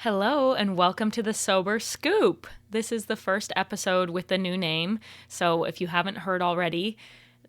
Hello and welcome to the Sober Scoop. This is the first episode with the new name, so if you haven't heard already,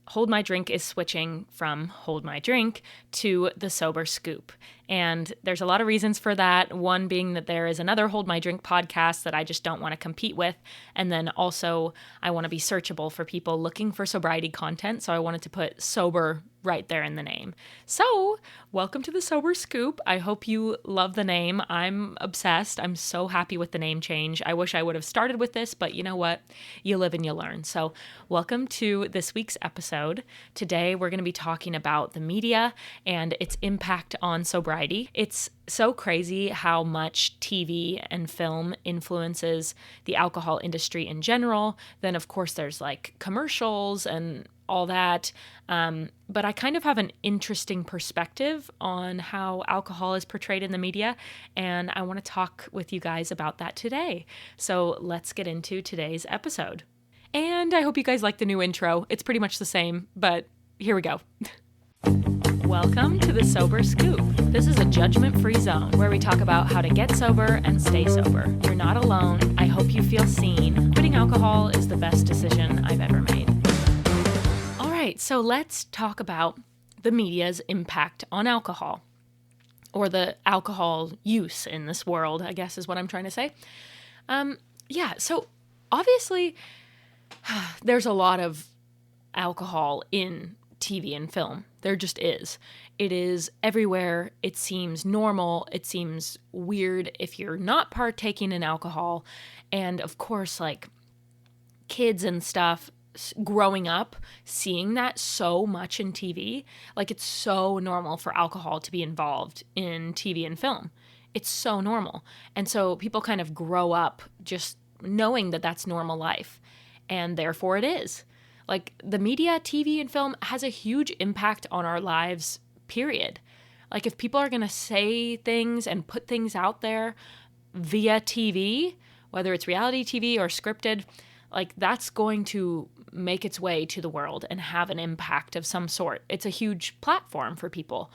Hold My Drink is switching from Hold My Drink to the Sober Scoop. And there's a lot of reasons for that. One being that there is another Hold My Drink podcast that I just don't want to compete with. And then also I want to be searchable for people looking for sobriety content. So I wanted to put sober right there in the name. So welcome to the Sober Scoop. I hope you love the name. I'm obsessed. I'm so happy with the name change. I wish I would have started with this, but you know what? You live and you learn. So welcome to this week's episode. Today we're going to be talking about the media and its impact on sobriety. It's so crazy how much TV and film influences the alcohol industry in general. Then of course there's like commercials and all that. But I kind of have an interesting perspective on how alcohol is portrayed in the media, and I want to talk with you guys about that today. So let's get into today's episode. And I hope you guys like the new intro. It's pretty much the same, but here we go. Welcome to the Sober Scoop. This is a judgment-free zone where we talk about how to get sober and stay sober. You're not alone. I hope you feel seen. Quitting alcohol is the best decision I've ever made. All right, so let's talk about the media's impact on alcohol, or the alcohol use in this world, I guess is what I'm trying to say. So obviously there's a lot of alcohol in TV and film. There just is. It is everywhere. It seems normal. It seems weird if you're not partaking in alcohol. And of course, like kids and stuff growing up, seeing that so much in TV, like it's so normal for alcohol to be involved in TV and film. It's so normal. And so people kind of grow up just knowing that that's normal life. And therefore it is. Like the media, TV, and film has a huge impact on our lives, period. Like if people are going to say things and put things out there via TV, whether it's reality TV or scripted, like that's going to make its way to the world and have an impact of some sort. It's a huge platform for people.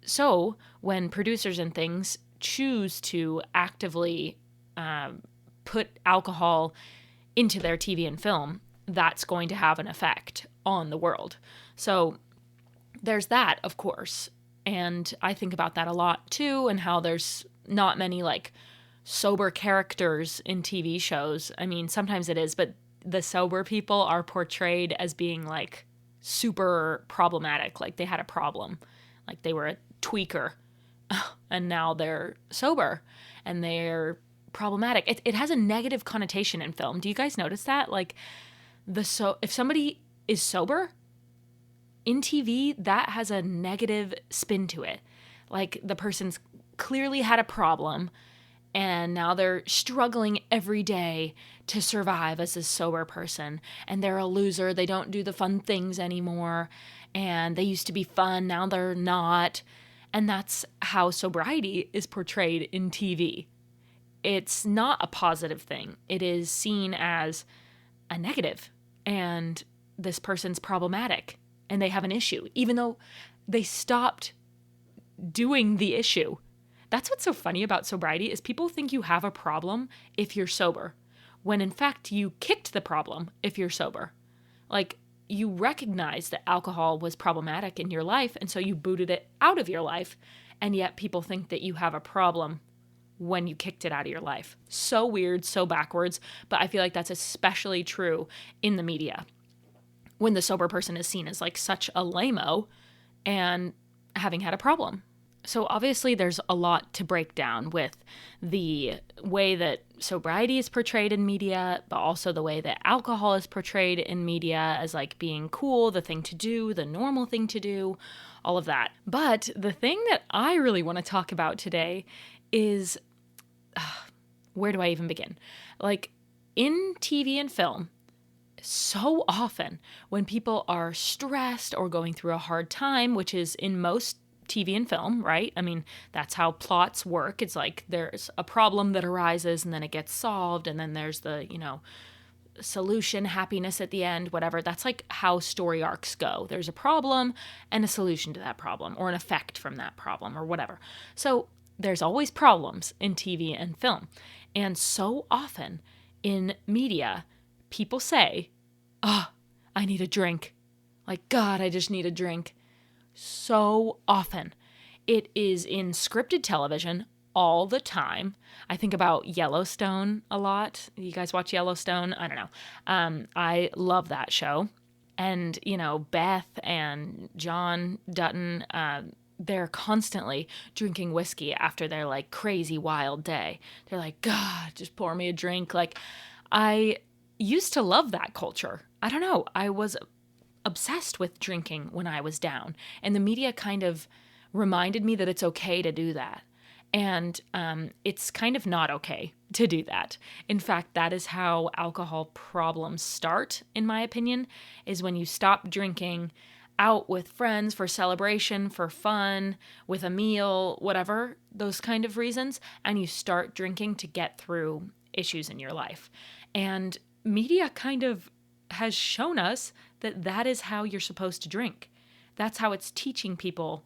So when producers and things choose to actively put alcohol into their TV and film, that's going to have an effect on the world. So there's that, of course. And I think about that a lot too, and how there's not many like sober characters in TV shows. I mean, sometimes it is, but the sober people are portrayed as being like super problematic. Like they had a problem, like they were a tweaker and now they're sober and they're problematic. It has a negative connotation in film. Do you guys notice that? Like if somebody is sober in TV, that has a negative spin to it. Like the person's clearly had a problem and now they're struggling every day to survive as a sober person. And they're a loser. They don't do the fun things anymore. And they used to be fun. Now they're not. And that's how sobriety is portrayed in TV. It's not a positive thing. It is seen as a negative. And this person's problematic. And they have an issue. Even though they stopped doing the issue. That's what's so funny about sobriety is people think you have a problem if you're sober, when in fact you kicked the problem if you're sober. Like you recognize that alcohol was problematic in your life and so you booted it out of your life, and yet people think that you have a problem when you kicked it out of your life. So weird, so backwards, but I feel like that's especially true in the media when the sober person is seen as like such a lame-o and having had a problem. So obviously there's a lot to break down with the way that sobriety is portrayed in media, but also the way that alcohol is portrayed in media as like being cool, the thing to do, the normal thing to do, all of that. But the thing that I really want to talk about today is, where do I even begin? Like in TV and film, so often when people are stressed or going through a hard time, which is in most TV and film, right? I mean, that's how plots work. It's like there's a problem that arises and then it gets solved and then there's the, solution, happiness at the end, whatever. That's like how story arcs go. There's a problem and a solution to that problem or an effect from that problem or whatever. So there's always problems in TV and film. And so often in media, people say, "Oh, I need a drink. Like, God, I just need a drink." So often. It is in scripted television all the time. I think about Yellowstone a lot. You guys watch Yellowstone? I don't know. I love that show. And, Beth and John Dutton, they're constantly drinking whiskey after their like crazy wild day. They're like, "God, just pour me a drink." Like, I used to love that culture. I don't know. I was obsessed with drinking when I was down. And the media kind of reminded me that it's okay to do that. And it's kind of not okay to do that. In fact, that is how alcohol problems start, in my opinion, is when you stop drinking out with friends for celebration, for fun, with a meal, whatever, those kind of reasons, and you start drinking to get through issues in your life. And media kind of has shown us that that is how you're supposed to drink. That's how it's teaching people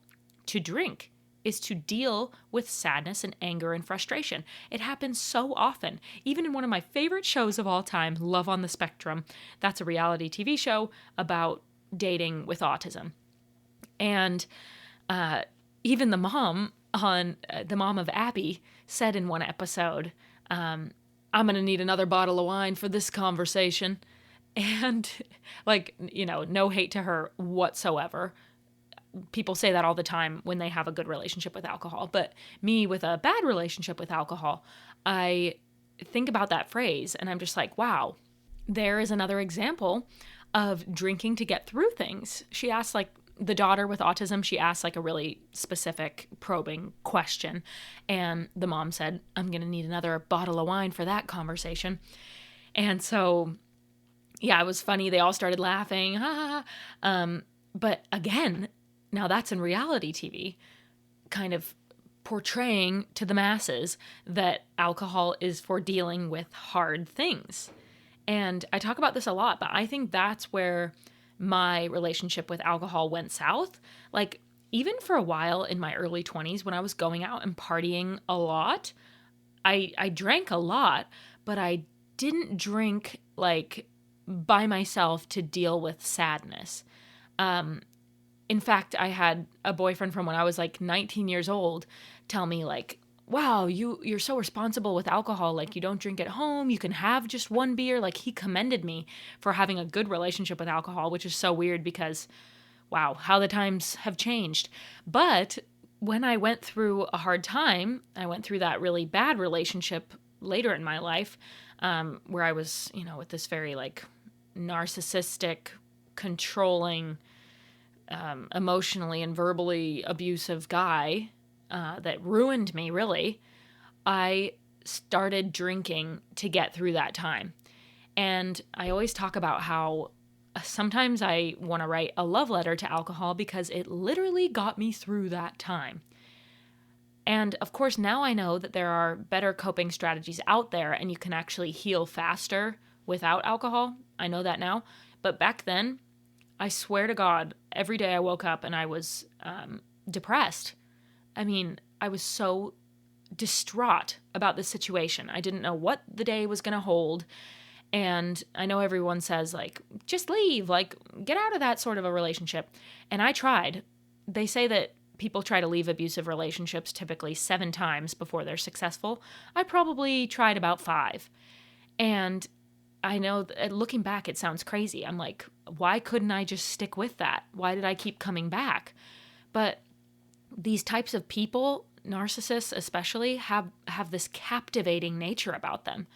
to drink, is to deal with sadness and anger and frustration. It happens so often. Even in one of my favorite shows of all time, Love on the Spectrum, that's a reality TV show about dating with autism. And even the mom of Abby said in one episode, "I'm going to need another bottle of wine for this conversation." And like, no hate to her whatsoever. People say that all the time when they have a good relationship with alcohol. But me with a bad relationship with alcohol, I think about that phrase and I'm just like, wow, there is another example of drinking to get through things. She asked, like, the daughter with autism, she asked like a really specific probing question. And the mom said, "I'm going to need another bottle of wine for that conversation." And so, yeah, it was funny. They all started laughing. But again, now that's in reality TV, kind of portraying to the masses that alcohol is for dealing with hard things. And I talk about this a lot, but I think that's where my relationship with alcohol went south. Like, even for a while in my early 20s, when I was going out and partying a lot, I drank a lot, but I didn't drink like by myself to deal with sadness. In fact, I had a boyfriend from when I was like 19 years old tell me like, "Wow, you're so responsible with alcohol. Like, you don't drink at home. You can have just one beer." Like, he commended me for having a good relationship with alcohol, which is so weird because, wow, how the times have changed. But when I went through a hard time, I went through that really bad relationship later in my life, where I was, with this very like narcissistic, controlling, emotionally and verbally abusive guy that ruined me, really. I started drinking to get through that time. And I always talk about how sometimes I want to write a love letter to alcohol because it literally got me through that time. And of course, now I know that there are better coping strategies out there and you can actually heal faster without alcohol. I know that now. But back then, I swear to God, every day I woke up and I was depressed. I mean, I was so distraught about the situation. I didn't know what the day was going to hold. And I know everyone says, like, just leave, like, get out of that sort of a relationship. And I tried. They say that people try to leave abusive relationships typically 7 times before they're successful. I probably tried about 5. And I know, looking back, it sounds crazy. I'm like, why couldn't I just stick with that? Why did I keep coming back? But these types of people, narcissists especially, have this captivating nature about them.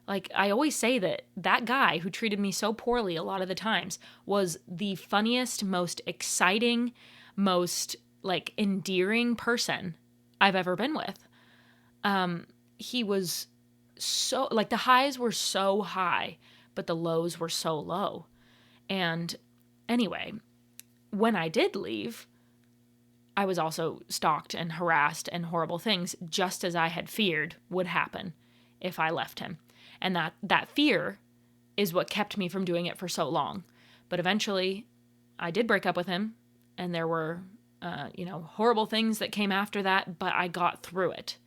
Like, I always say that guy who treated me so poorly a lot of the times was the funniest, most exciting, most, like, endearing person I've ever been with. He was so, like, the highs were so high, but the lows were so low. And anyway, when I did leave, I was also stalked and harassed and horrible things, just as I had feared would happen if I left him. And that fear is what kept me from doing it for so long. But eventually, I did break up with him, and there were horrible things that came after that, but I got through it.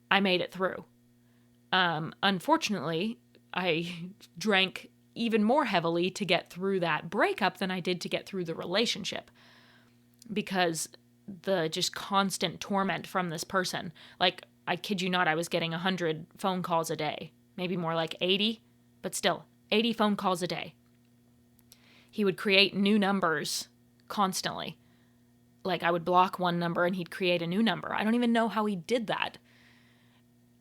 I made it through. Unfortunately, I drank even more heavily to get through that breakup than I did to get through the relationship, because the just constant torment from this person, like, I kid you not, I was getting 100 phone calls a day, maybe more like 80, but still 80 phone calls a day. He would create new numbers constantly. Like, I would block one number and he'd create a new number. I don't even know how he did that.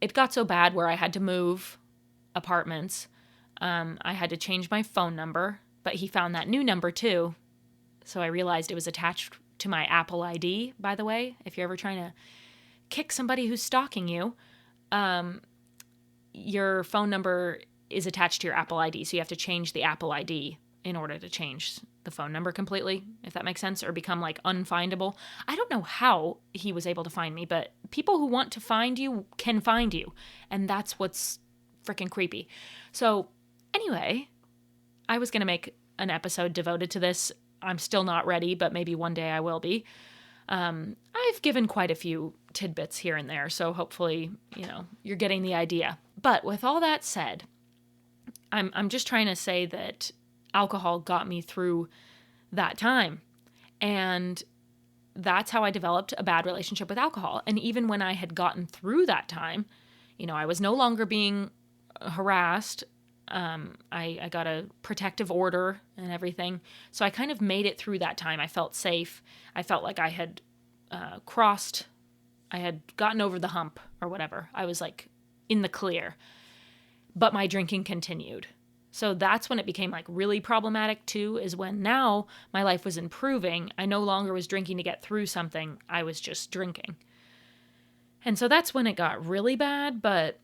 It got so bad where I had to move apartments. I had to change my phone number, but he found that new number too. So I realized it was attached to my Apple ID, by the way. If you're ever trying to kick somebody who's stalking you, your phone number is attached to your Apple ID. So you have to change the Apple ID in order to change the phone number completely, if that makes sense, or become like unfindable. I don't know how he was able to find me, but people who want to find you can find you. And that's what's freaking creepy. So anyway, I was going to make an episode devoted to this. I'm still not ready, but maybe one day I will be. I've given quite a few tidbits here and there, so hopefully, you're getting the idea. But with all that said, I'm just trying to say that alcohol got me through that time. And that's how I developed a bad relationship with alcohol. And even when I had gotten through that time, I was no longer being harassed. I got a protective order and everything. So I kind of made it through that time. I felt safe. I felt like I had I had gotten over the hump or whatever. I was like in the clear. But my drinking continued. So that's when it became like really problematic too, is when now my life was improving. I no longer was drinking to get through something. I was just drinking. And so that's when it got really bad. But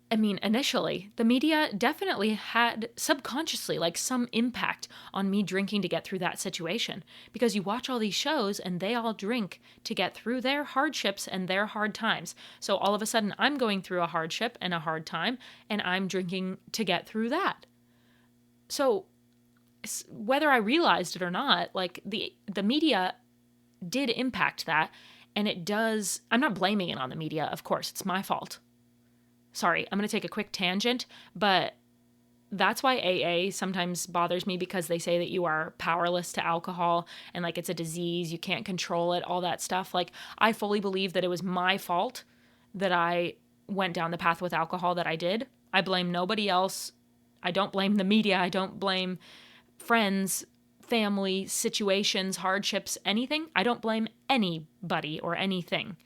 I mean, initially, the media definitely had subconsciously like some impact on me drinking to get through that situation, because you watch all these shows and they all drink to get through their hardships and their hard times. So all of a sudden I'm going through a hardship and a hard time and I'm drinking to get through that. So whether I realized it or not, like the media did impact that, and it does. I'm not blaming it on the media, of course, it's my fault. Sorry, I'm going to take a quick tangent, but that's why AA sometimes bothers me, because they say that you are powerless to alcohol and like it's a disease, you can't control it, all that stuff. Like, I fully believe that it was my fault that I went down the path with alcohol that I did. I blame nobody else. I don't blame the media. I don't blame friends, family, situations, hardships, anything. I don't blame anybody or anything.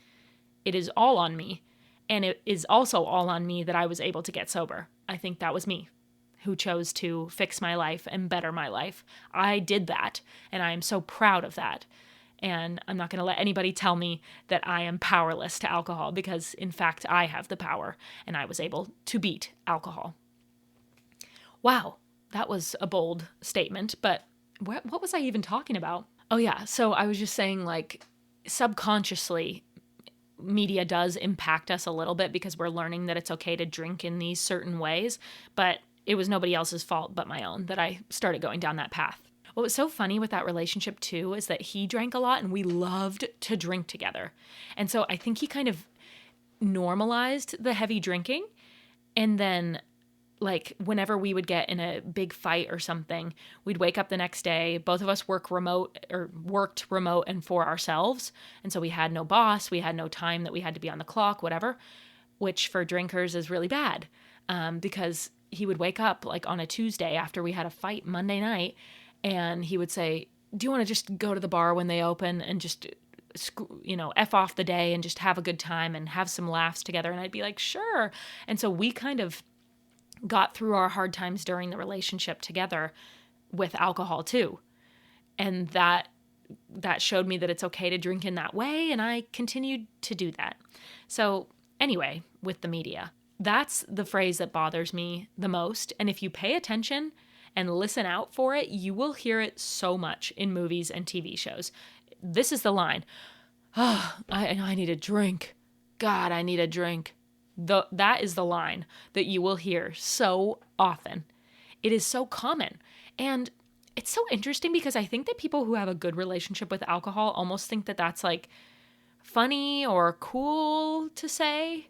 It is all on me. And it is also all on me that I was able to get sober. I think that was me who chose to fix my life and better my life. I did that, and I am so proud of that. And I'm not going to let anybody tell me that I am powerless to alcohol, because in fact, I have the power, and I was able to beat alcohol. Wow, that was a bold statement, but what was I even talking about? Oh yeah, so I was just saying, like, subconsciously, media does impact us a little bit because we're learning that it's okay to drink in these certain ways, but it was nobody else's fault but my own that I started going down that path. What was so funny with that relationship too is that he drank a lot and we loved to drink together. And so I think he kind of normalized the heavy drinking, and then like whenever we would get in a big fight or something, we'd wake up the next day. Both of us worked remote and for ourselves. And so we had no boss. We had no time that we had to be on the clock, whatever, which for drinkers is really bad, because he would wake up like on a Tuesday after we had a fight Monday night, and he would say, do you want to just go to the bar when they open and just, F off the day and just have a good time and have some laughs together? And I'd be like, sure. And so we kind of got through our hard times during the relationship together with alcohol too. And that showed me that it's okay to drink in that way, and I continued to do that. So anyway, with the media, that's the phrase that bothers me the most. And if you pay attention and listen out for it, you will hear it so much in movies and TV shows. This is the line. Oh, I need a drink. God, I need a drink. That is the line that you will hear so often. It is so common. And it's so interesting because I think that people who have a good relationship with alcohol almost think that that's like funny or cool to say,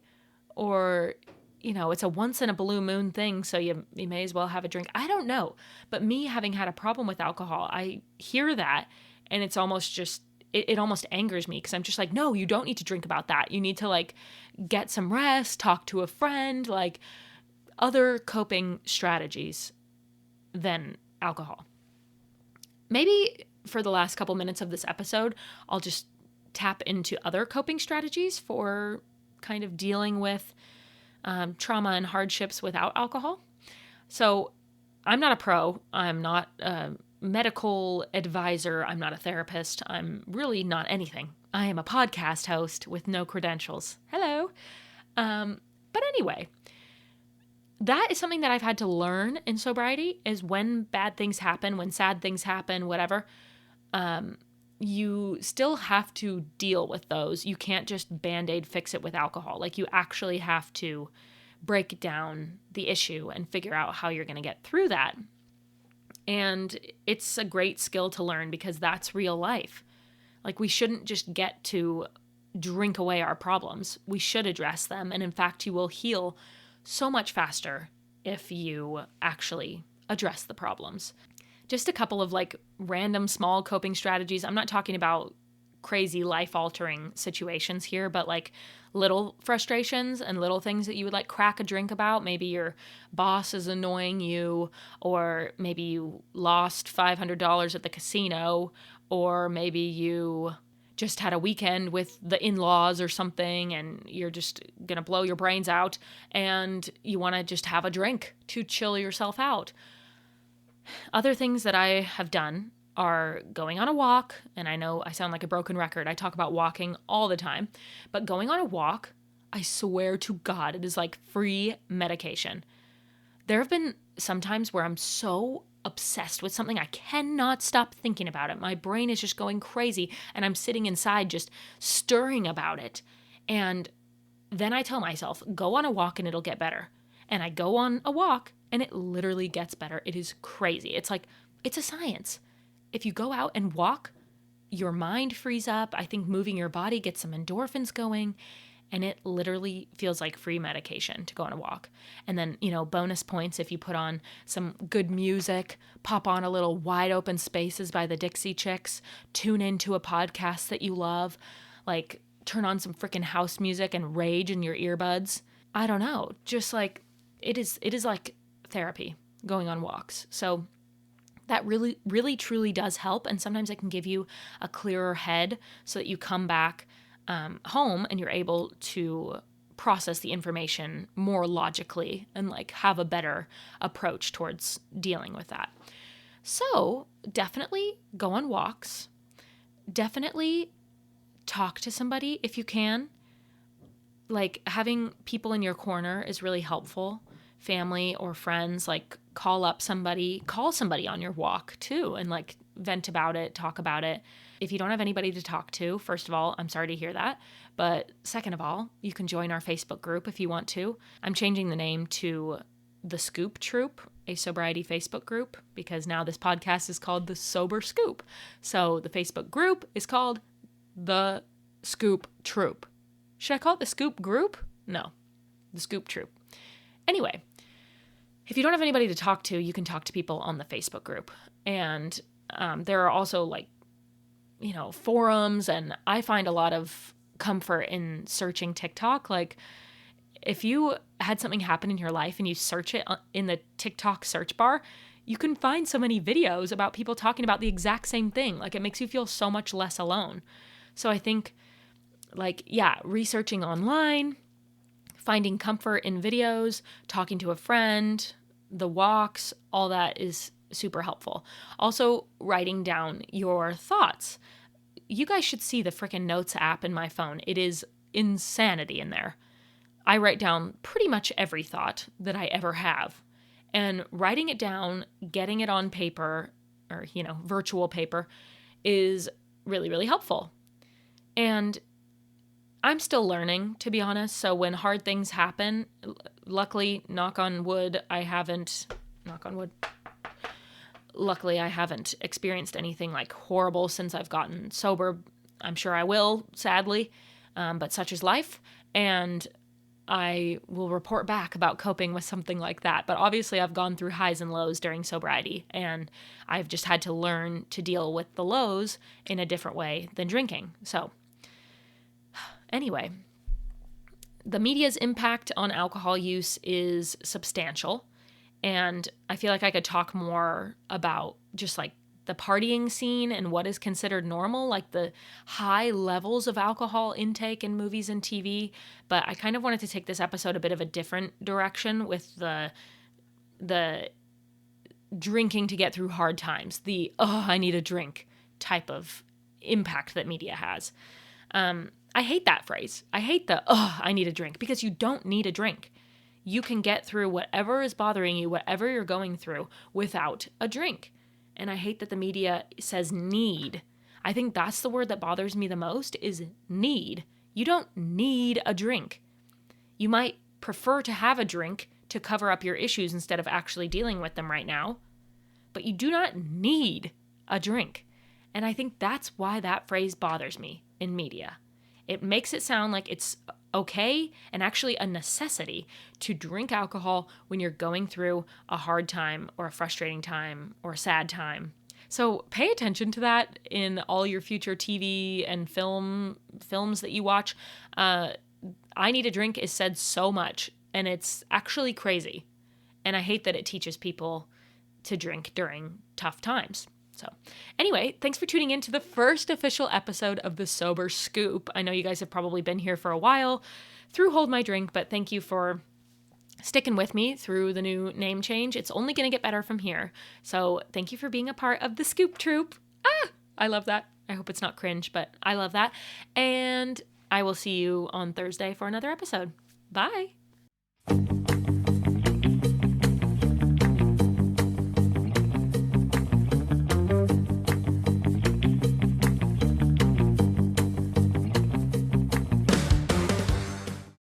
or, it's a once in a blue moon thing, so you may as well have a drink. I don't know. But me having had a problem with alcohol, I hear that and it's almost just, it almost angers me because I'm just like, no, you don't need to drink about that. You need to like get some rest, talk to a friend, like other coping strategies than alcohol. Maybe for the last couple minutes of this episode, I'll just tap into other coping strategies for kind of dealing with trauma and hardships without alcohol. So I'm not a pro. I'm not a medical advisor. I'm not a therapist. I'm really not anything. I am a podcast host with no credentials. Hello. But anyway, that is something that I've had to learn in sobriety, is when bad things happen, when sad things happen, whatever, you still have to deal with those. You can't just Band-Aid fix it with alcohol. Like, you actually have to break down the issue and figure out how you're going to get through that. And it's a great skill to learn because that's real life. Like, we shouldn't just get to drink away our problems. We should address them. And in fact, you will heal so much faster if you actually address the problems. Just a couple of like random small coping strategies. I'm not talking about crazy life-altering situations here, but like little frustrations and little things that you would like crack a drink about. Maybe your boss is annoying you, or maybe you lost $500 at the casino, or maybe you just had a weekend with the in-laws or something and you're just going to blow your brains out and you want to just have a drink to chill yourself out. Other things that I have done are going on a walk, and I know I sound like a broken record. I talk about walking all the time, but going on a walk, I swear to God, it is like free medication. There have been some times where I'm so obsessed with something I cannot stop thinking about it. My brain is just going crazy and I'm sitting inside just stirring about it. And then I tell myself, go on a walk and it'll get better. And I go on a walk and it literally gets better. It is crazy. It's like, it's a science. If you go out and walk, your mind frees up. I think moving your body gets some endorphins going. And it literally feels like free medication to go on a walk. And then, bonus points if you put on some good music, pop on a little Wide Open Spaces by the Dixie Chicks, tune into a podcast that you love, like turn on some freaking house music and rage in your earbuds. I don't know. Just like, it is like therapy, going on walks. So that really, really, truly does help. And sometimes it can give you a clearer head so that you come back home and you're able to process the information more logically and like have a better approach towards dealing with that. So definitely go on walks. Definitely talk to somebody if you can. Like, having people in your corner is really helpful. Family or friends, like call somebody on your walk too and like vent about it, talk about it. If you don't have anybody to talk to, first of all, I'm sorry to hear that. But second of all, you can join our Facebook group if you want to. I'm changing the name to The Scoop Troop, a sobriety Facebook group, because now this podcast is called The Sober Scoop. So the Facebook group is called The Scoop Troop. Should I call it The Scoop Group? No, The Scoop Troop. Anyway, if you don't have anybody to talk to, you can talk to people on the Facebook group. And there are also like, forums, and I find a lot of comfort in searching TikTok. Like, if you had something happen in your life and you search it in the TikTok search bar, you can find so many videos about people talking about the exact same thing. Like, it makes you feel so much less alone. So I think, researching online, finding comfort in videos, talking to a friend, the walks, all that is super helpful. Also, writing down your thoughts. You guys should see the freaking Notes app in my phone. It is insanity in there. I write down pretty much every thought that I ever have. And writing it down, getting it on paper, or, virtual paper, is really, really helpful. And I'm still learning, to be honest. So when hard things happen, luckily, knock on wood, luckily, I haven't experienced anything like horrible since I've gotten sober. I'm sure I will, sadly, but such is life. And I will report back about coping with something like that. But obviously, I've gone through highs and lows during sobriety, and I've just had to learn to deal with the lows in a different way than drinking. So, anyway, the media's impact on alcohol use is substantial. And I feel like I could talk more about just like the partying scene and what is considered normal, like the high levels of alcohol intake in movies and TV. But I kind of wanted to take this episode a bit of a different direction with the drinking to get through hard times, the, oh, I need a drink type of impact that media has. I hate that phrase. I hate the, oh, I need a drink, because you don't need a drink. You can get through whatever is bothering you, whatever you're going through, without a drink. And I hate that the media says need. I think that's the word that bothers me the most, is need. You don't need a drink. You might prefer to have a drink to cover up your issues instead of actually dealing with them right now. But you do not need a drink. And I think that's why that phrase bothers me in media. It makes it sound like it's okay and actually a necessity to drink alcohol when you're going through a hard time or a frustrating time or a sad time. So pay attention to that in all your future TV and films that you watch. I need a drink is said so much, and it's actually crazy. And I hate that it teaches people to drink during tough times. So anyway, thanks for tuning in to the first official episode of The Sober Scoop. I know you guys have probably been here for a while through Hold My Drink, but thank you for sticking with me through the new name change. It's only going to get better from here. So thank you for being a part of the Scoop Troop. I love that. I hope it's not cringe, but I love that. And I will see you on Thursday for another episode. Bye.